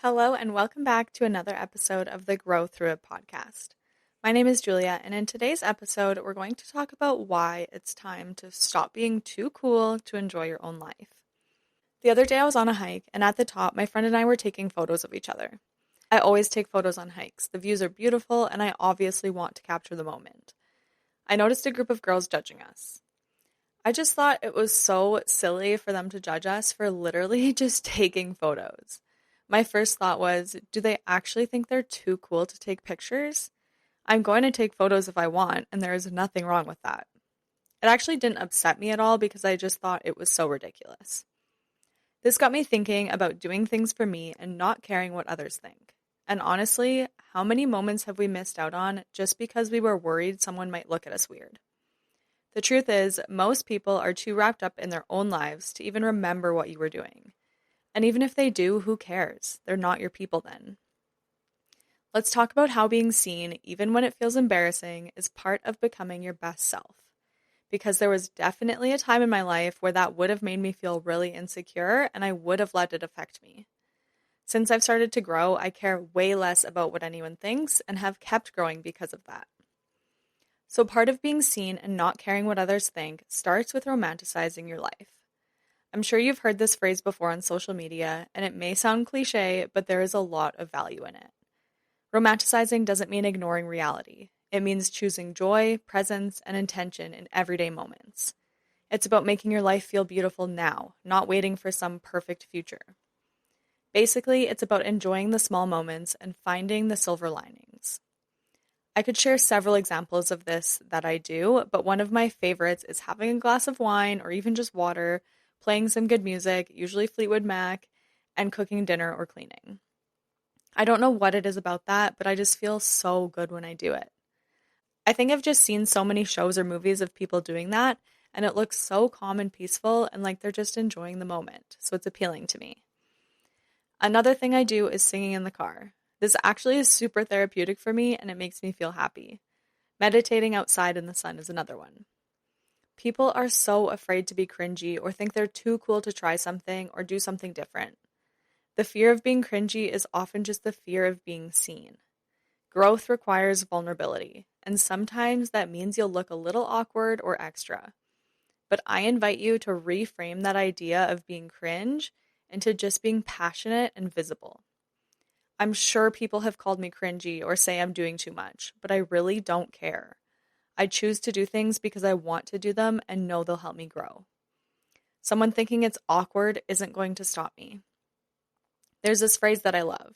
Hello, and welcome back to another episode of the Grow Through It podcast. My name is Julia, and in today's episode, we're going to talk about why it's time to stop being too cool to enjoy your own life. The other day, I was on a hike, and at the top, my friend and I were taking photos of each other. I always take photos on hikes. The views are beautiful, and I obviously want to capture the moment. I noticed a group of girls judging us. I just thought it was so silly for them to judge us for literally just taking photos. My first thought was, do they actually think they're too cool to take pictures? I'm going to take photos if I want, and there is nothing wrong with that. It actually didn't upset me at all because I just thought it was so ridiculous. This got me thinking about doing things for me and not caring what others think. And honestly, how many moments have we missed out on just because we were worried someone might look at us weird? The truth is, most people are too wrapped up in their own lives to even remember what you were doing. And even if they do, who cares? They're not your people then. Let's talk about how being seen, even when it feels embarrassing, is part of becoming your best self. Because there was definitely a time in my life where that would have made me feel really insecure and I would have let it affect me. Since I've started to grow, I care way less about what anyone thinks and have kept growing because of that. So part of being seen and not caring what others think starts with romanticizing your life. I'm sure you've heard this phrase before on social media, and it may sound cliche, but there is a lot of value in it. Romanticizing doesn't mean ignoring reality. It means choosing joy, presence, and intention in everyday moments. It's about making your life feel beautiful now, not waiting for some perfect future. Basically, it's about enjoying the small moments and finding the silver linings. I could share several examples of this that I do, but one of my favorites is having a glass of wine or even just water, playing some good music, usually Fleetwood Mac, and cooking dinner or cleaning. I don't know what it is about that, but I just feel so good when I do it. I think I've just seen so many shows or movies of people doing that, and it looks so calm and peaceful and like they're just enjoying the moment, so it's appealing to me. Another thing I do is singing in the car. This actually is super therapeutic for me and it makes me feel happy. Meditating outside in the sun is another one. People are so afraid to be cringy or think they're too cool to try something or do something different. The fear of being cringy is often just the fear of being seen. Growth requires vulnerability, and sometimes that means you'll look a little awkward or extra. But I invite you to reframe that idea of being cringe into just being passionate and visible. I'm sure people have called me cringy or say I'm doing too much, but I really don't care. I choose to do things because I want to do them and know they'll help me grow. Someone thinking it's awkward isn't going to stop me. There's this phrase that I love.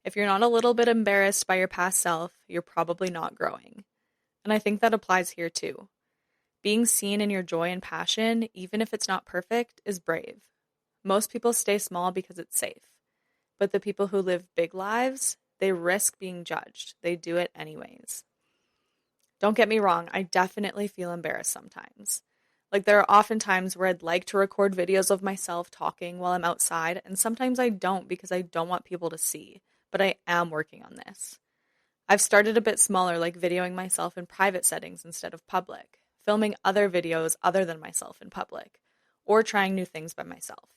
If you're not a little bit embarrassed by your past self, you're probably not growing. And I think that applies here too. Being seen in your joy and passion, even if it's not perfect, is brave. Most people stay small because it's safe. But the people who live big lives, they risk being judged. They do it anyways. Don't get me wrong, I definitely feel embarrassed sometimes. Like there are often times where I'd like to record videos of myself talking while I'm outside, and sometimes I don't because I don't want people to see, but I am working on this. I've started a bit smaller, like videoing myself in private settings instead of public, filming other videos other than myself in public, or trying new things by myself.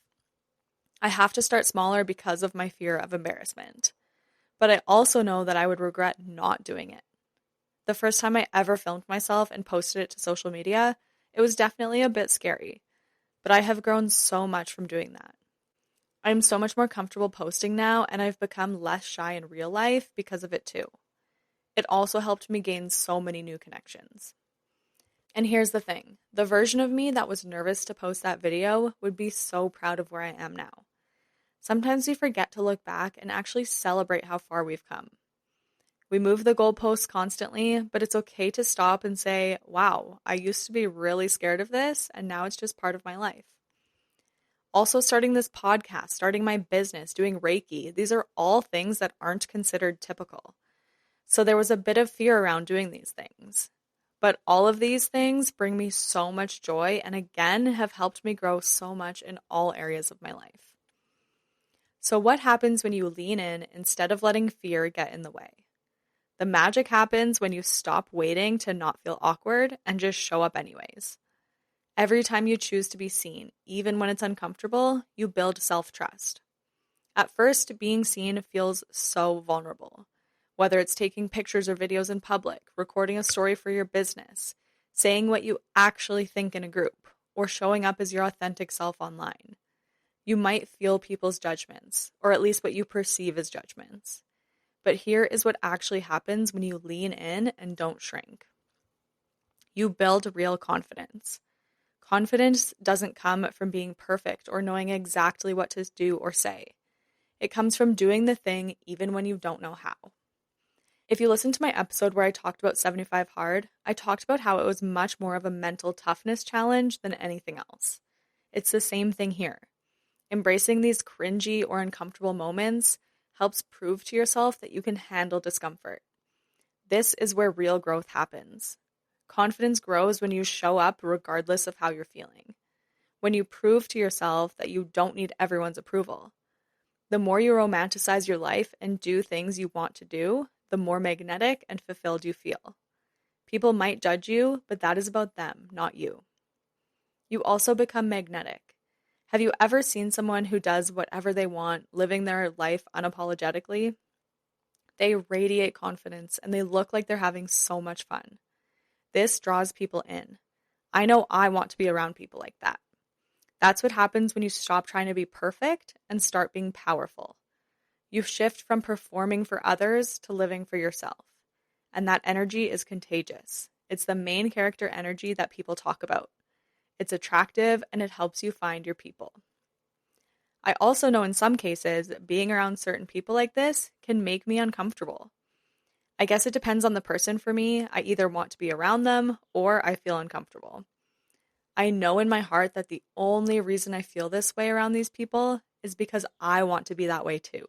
I have to start smaller because of my fear of embarrassment, but I also know that I would regret not doing it. The first time I ever filmed myself and posted it to social media, it was definitely a bit scary, but I have grown so much from doing that. I am so much more comfortable posting now, and I've become less shy in real life because of it too. It also helped me gain so many new connections. And here's the thing, the version of me that was nervous to post that video would be so proud of where I am now. Sometimes we forget to look back and actually celebrate how far we've come. We move the goalposts constantly, but it's okay to stop and say, wow, I used to be really scared of this, and now it's just part of my life. Also, starting this podcast, starting my business, doing Reiki, these are all things that aren't considered typical. So there was a bit of fear around doing these things. But all of these things bring me so much joy and again have helped me grow so much in all areas of my life. So what happens when you lean in instead of letting fear get in the way? The magic happens when you stop waiting to not feel awkward and just show up anyways. Every time you choose to be seen, even when it's uncomfortable, you build self-trust. At first, being seen feels so vulnerable. Whether it's taking pictures or videos in public, recording a story for your business, saying what you actually think in a group, or showing up as your authentic self online. You might feel people's judgments, or at least what you perceive as judgments. But here is what actually happens when you lean in and don't shrink. You build real confidence. Confidence doesn't come from being perfect or knowing exactly what to do or say. It comes from doing the thing even when you don't know how. If you listen to my episode where I talked about 75 Hard, I talked about how it was much more of a mental toughness challenge than anything else. It's the same thing here. Embracing these cringy or uncomfortable moments helps prove to yourself that you can handle discomfort. This is where real growth happens. Confidence grows when you show up regardless of how you're feeling. When you prove to yourself that you don't need everyone's approval. The more you romanticize your life and do things you want to do, the more magnetic and fulfilled you feel. People might judge you, but that is about them, not you. You also become magnetic. Have you ever seen someone who does whatever they want, living their life unapologetically? They radiate confidence and they look like they're having so much fun. This draws people in. I know I want to be around people like that. That's what happens when you stop trying to be perfect and start being powerful. You shift from performing for others to living for yourself. And that energy is contagious. It's the main character energy that people talk about. It's attractive and it helps you find your people. I also know in some cases, being around certain people like this can make me uncomfortable. I guess it depends on the person for me. I either want to be around them or I feel uncomfortable. I know in my heart that the only reason I feel this way around these people is because I want to be that way too.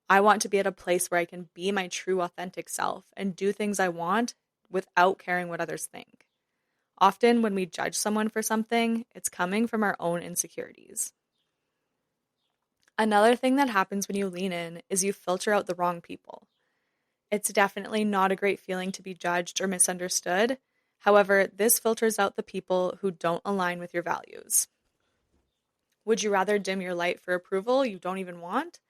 I want to be at a place where I can be my true authentic self and do things I want without caring what others think. Often when we judge someone for something, it's coming from our own insecurities. Another thing that happens when you lean in is you filter out the wrong people. It's definitely not a great feeling to be judged or misunderstood. However, this filters out the people who don't align with your values. Would you rather dim your light for approval you don't even want,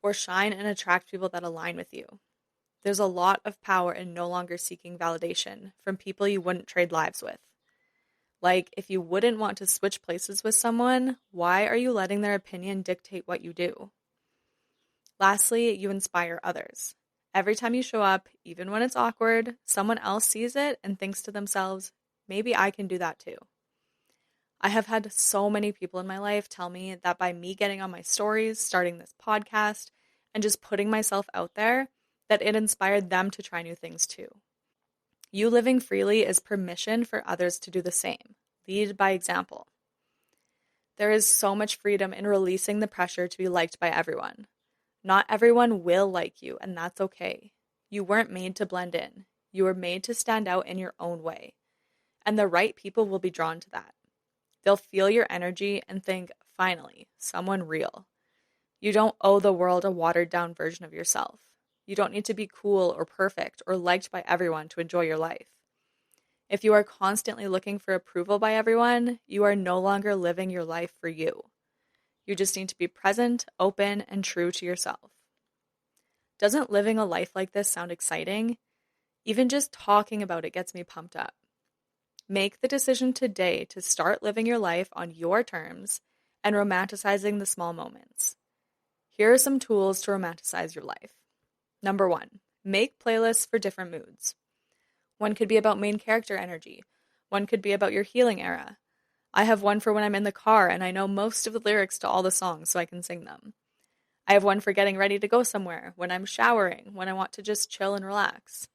or shine and attract people that align with you? There's a lot of power in no longer seeking validation from people you wouldn't trade lives with. Like, if you wouldn't want to switch places with someone, why are you letting their opinion dictate what you do? Lastly, you inspire others. Every time you show up, even when it's awkward, someone else sees it and thinks to themselves, maybe I can do that too. I have had so many people in my life tell me that by me getting on my stories, starting this podcast, and just putting myself out there, that it inspired them to try new things too. You living freely is permission for others to do the same. Lead by example. There is so much freedom in releasing the pressure to be liked by everyone. Not everyone will like you, and that's okay. You weren't made to blend in. You were made to stand out in your own way. And the right people will be drawn to that. They'll feel your energy and think, finally, someone real. You don't owe the world a watered down version of yourself. You don't need to be cool or perfect or liked by everyone to enjoy your life. If you are constantly looking for approval by everyone, you are no longer living your life for you. You just need to be present, open, and true to yourself. Doesn't living a life like this sound exciting? Even just talking about it gets me pumped up. Make the decision today to start living your life on your terms and romanticizing the small moments. Here are some tools to romanticize your life. Number 1, make playlists for different moods. One could be about main character energy. One could be about your healing era. I have one for when I'm in the car and I know most of the lyrics to all the songs so I can sing them. I have one for getting ready to go somewhere, when I'm showering, when I want to just chill and relax.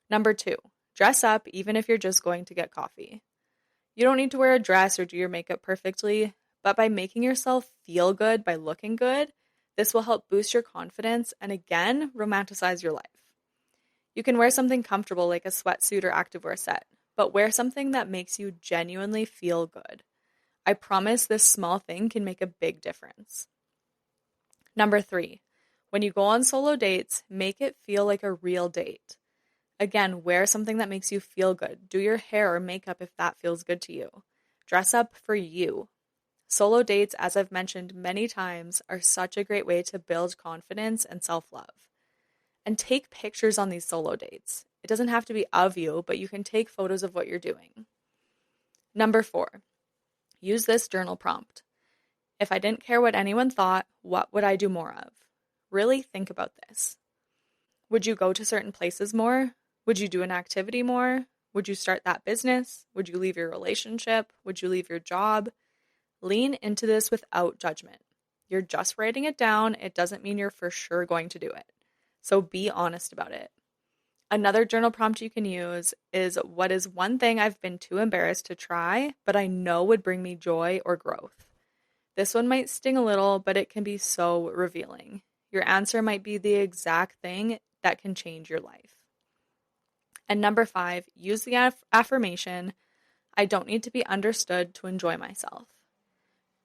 Number 2, dress up even if you're just going to get coffee. You don't need to wear a dress or do your makeup perfectly, but by making yourself feel good by looking good, this will help boost your confidence and again, romanticize your life. You can wear something comfortable like a sweatsuit or activewear set, but wear something that makes you genuinely feel good. I promise this small thing can make a big difference. Number 3, when you go on solo dates, make it feel like a real date. Again, wear something that makes you feel good. Do your hair or makeup if that feels good to you. Dress up for you. Solo dates, as I've mentioned many times, are such a great way to build confidence and self-love. And take pictures on these solo dates. It doesn't have to be of you, but you can take photos of what you're doing. Number 4, use this journal prompt. If I didn't care what anyone thought, what would I do more of? Really think about this. Would you go to certain places more? Would you do an activity more? Would you start that business? Would you leave your relationship? Would you leave your job? Lean into this without judgment. You're just writing it down. It doesn't mean you're for sure going to do it. So be honest about it. Another journal prompt you can use is, what is one thing I've been too embarrassed to try, but I know would bring me joy or growth? This one might sting a little, but it can be so revealing. Your answer might be the exact thing that can change your life. And number 5, use the affirmation, I don't need to be understood to enjoy myself.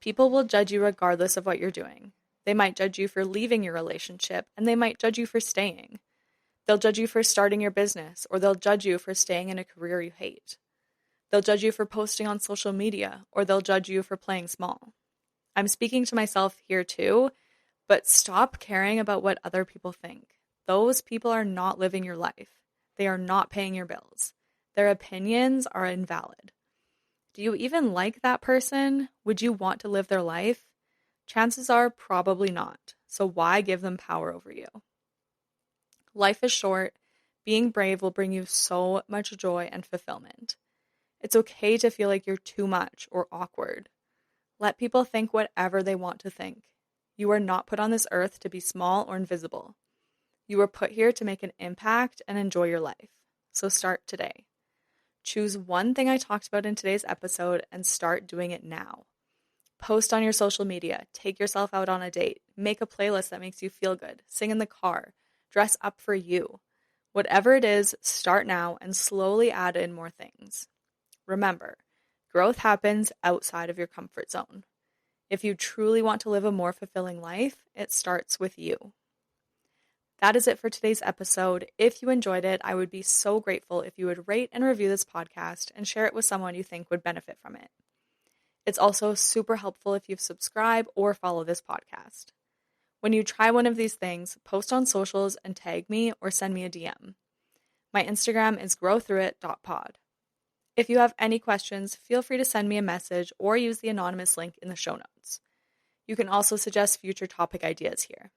People will judge you regardless of what you're doing. They might judge you for leaving your relationship, and they might judge you for staying. They'll judge you for starting your business, or they'll judge you for staying in a career you hate. They'll judge you for posting on social media, or they'll judge you for playing small. I'm speaking to myself here too, but stop caring about what other people think. Those people are not living your life. They are not paying your bills. Their opinions are invalid. Do you even like that person? Would you want to live their life? Chances are probably not. So why give them power over you? Life is short. Being brave will bring you so much joy and fulfillment. It's okay to feel like you're too much or awkward. Let people think whatever they want to think. You are not put on this earth to be small or invisible. You were put here to make an impact and enjoy your life. So start today. Choose one thing I talked about in today's episode and start doing it now. Post on your social media, take yourself out on a date, make a playlist that makes you feel good, sing in the car, dress up for you. Whatever it is, start now and slowly add in more things. Remember, growth happens outside of your comfort zone. If you truly want to live a more fulfilling life, it starts with you. That is it for today's episode. If you enjoyed it, I would be so grateful if you would rate and review this podcast and share it with someone you think would benefit from it. It's also super helpful if you subscribe or follow this podcast. When you try one of these things, post on socials and tag me or send me a DM. My Instagram is growthroughit.pod. If you have any questions, feel free to send me a message or use the anonymous link in the show notes. You can also suggest future topic ideas here.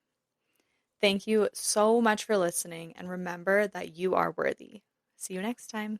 Thank you so much for listening, and remember that you are worthy. See you next time.